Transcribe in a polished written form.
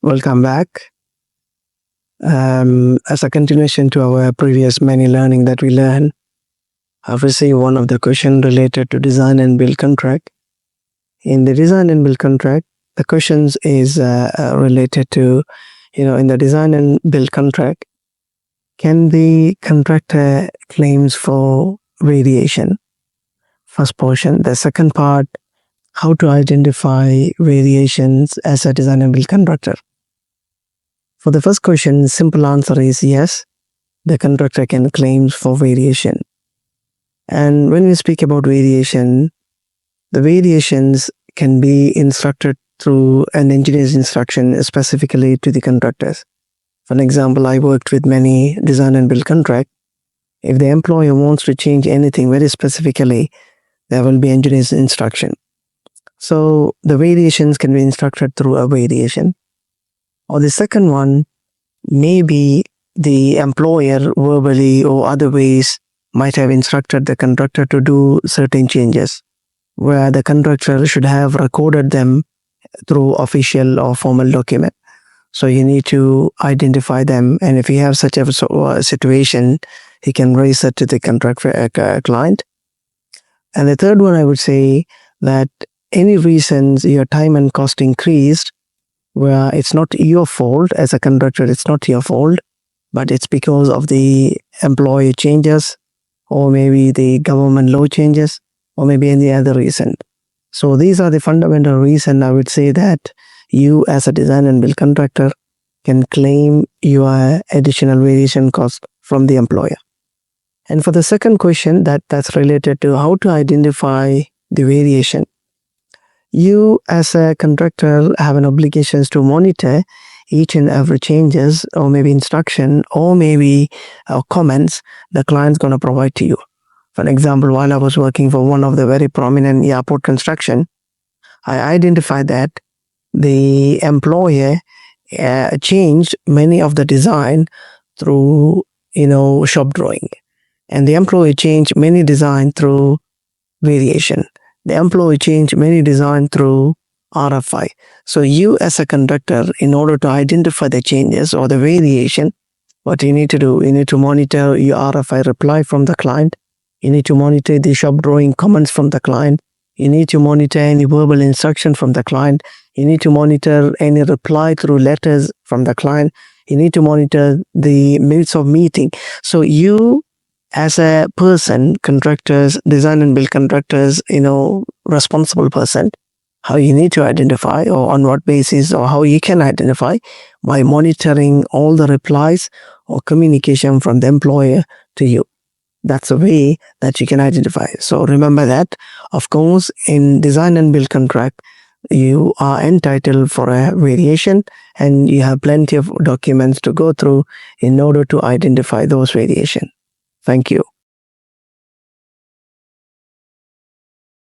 Welcome back. As a continuation to our previous many learning that we learned, I've received one of the question related to design and build contract. In the design and build contract, the questions is related to, in the design and build contract, can the contractor claims for variation? First portion. The second part, how to identify variations as a design and build contractor. For the first question, simple answer is yes, the contractor can claim for variation. And when we speak about variation, the variations can be instructed through an engineer's instruction specifically to the contractors. For an example, I worked with many design and build contract. If the employer wants to change anything very specifically, there will be engineer's instruction. So the variations can be instructed through a variation. Or the second one, maybe the employer verbally or other ways might have instructed the contractor to do certain changes, where the contractor should have recorded them through official or formal document. So you need to identify them, and if you have such a situation, he can raise it to the contractor client. And the third one, I would say that any reasons your time and cost increased, where it's not your fault as a contractor, it's not your fault, but it's because of the employee changes, or maybe the government law changes, or maybe any other reason. So these are the fundamental reasons I would say that you as a design and build contractor can claim your additional variation cost from the employer. And for the second question, that's related to how to identify the variation. You as a contractor have an obligation to monitor each and every changes, or maybe instruction, or maybe comments the client's going to provide to you. For an example, while I was working for one of the very prominent airport construction, I identified that the employer changed many of the design through shop drawing, and the employee changed many design through variation. The employee changed many design through RFI. So you as a contractor, in order to identify the changes or the variation, what you need to do, you need to monitor your RFI reply from the client. You need to monitor the shop drawing comments from the client. You need to monitor any verbal instruction from the client. You need to monitor any reply through letters from the client. You need to monitor the minutes of meeting. So you as a person, contractors, design and build contractors, responsible person, how you need to identify, or on what basis, or how you can identify by monitoring all the replies or communication from the employer to you. That's a way that you can identify. So remember that, of course, in design and build contract, you are entitled for a variation, and you have plenty of documents to go through in order to identify those variations. Thank you.